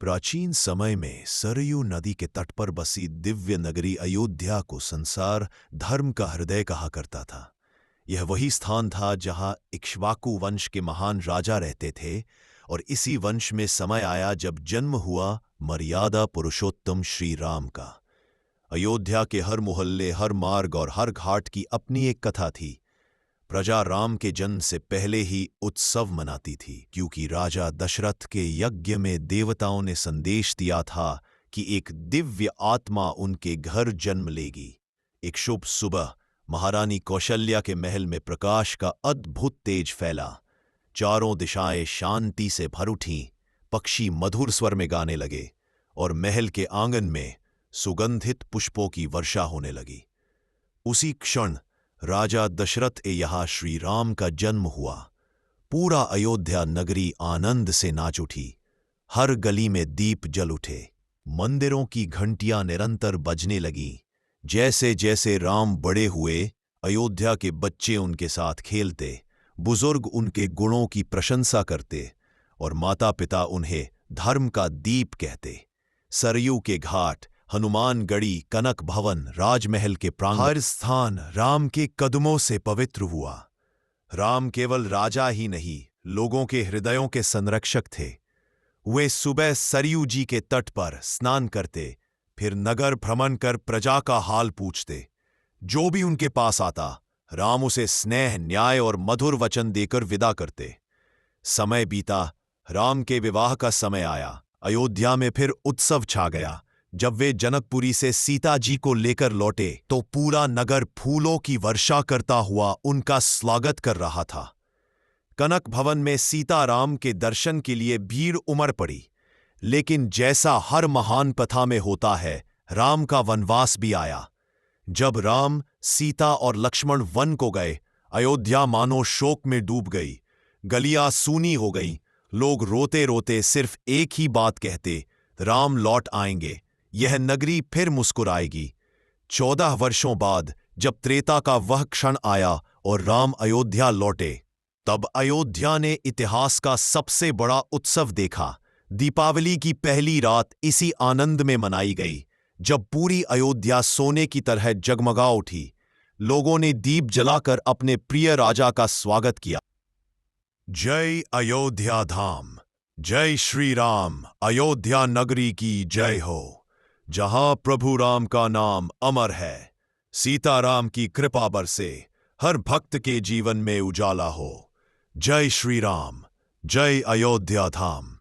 प्राचीन समय में सरयू नदी के तट पर बसी दिव्य नगरी अयोध्या को संसार धर्म का हृदय कहा करता था। यह वही स्थान था जहां इक्ष्वाकु वंश के महान राजा रहते थे और इसी वंश में समय आया जब जन्म हुआ मर्यादा पुरुषोत्तम श्री राम का। अयोध्या के हर मोहल्ले, हर मार्ग और हर घाट की अपनी एक कथा थी। प्रजा राम के जन्म से पहले ही उत्सव मनाती थी, क्योंकि राजा दशरथ के यज्ञ में देवताओं ने संदेश दिया था कि एक दिव्य आत्मा उनके घर जन्म लेगी। एक शुभ सुबह महारानी कौशल्या के महल में प्रकाश का अद्भुत तेज फैला। चारों दिशाएं शांति से भर उठीं, पक्षी मधुर स्वर में गाने लगे और महल के आंगन में सुगंधित पुष्पों की वर्षा होने लगी। उसी क्षण राजा दशरथ के यहाँ श्री राम का जन्म हुआ। पूरा अयोध्या नगरी आनंद से नाच उठी। हर गली में दीप जल उठे, मंदिरों की घंटियां निरंतर बजने लगीं। जैसे जैसे राम बड़े हुए, अयोध्या के बच्चे उनके साथ खेलते, बुजुर्ग उनके गुणों की प्रशंसा करते और माता पिता उन्हें धर्म का दीप कहते। सरयू के घाट, हनुमानगढ़ी, कनक भवन, राजमहल के प्रांगण, हर स्थान राम के कदमों से पवित्र हुआ। राम केवल राजा ही नहीं, लोगों के हृदयों के संरक्षक थे। वे सुबह सरयू जी के तट पर स्नान करते, फिर नगर भ्रमण कर प्रजा का हाल पूछते। जो भी उनके पास आता, राम उसे स्नेह, न्याय और मधुर वचन देकर विदा करते। समय बीता, राम के विवाह का समय आया। अयोध्या में फिर उत्सव छा गया। जब वे जनकपुरी से सीता जी को लेकर लौटे तो पूरा नगर फूलों की वर्षा करता हुआ उनका स्वागत कर रहा था। कनक भवन में सीताराम के दर्शन के लिए भीड़ उमड़ पड़ी। लेकिन जैसा हर महान कथा में होता है, राम का वनवास भी आया। जब राम, सीता और लक्ष्मण वन को गए, अयोध्या मानो शोक में डूब गई। गलियां सूनी हो गईं। लोग रोते रोते सिर्फ एक ही बात कहते, राम लौट आएंगे, यह नगरी फिर मुस्कुराएगी। 14 वर्षों बाद जब त्रेता का वह क्षण आया और राम अयोध्या लौटे, तब अयोध्या ने इतिहास का सबसे बड़ा उत्सव देखा। दीपावली की पहली रात इसी आनंद में मनाई गई, जब पूरी अयोध्या सोने की तरह जगमगा उठी। लोगों ने दीप जलाकर अपने प्रिय राजा का स्वागत किया। जय अयोध्या धाम, जय श्री राम, अयोध्या नगरी की जय हो। जहां प्रभु राम का नाम अमर है, सीताराम की कृपा बरसे, हर भक्त के जीवन में उजाला हो। जय श्री राम, जय अयोध्या धाम।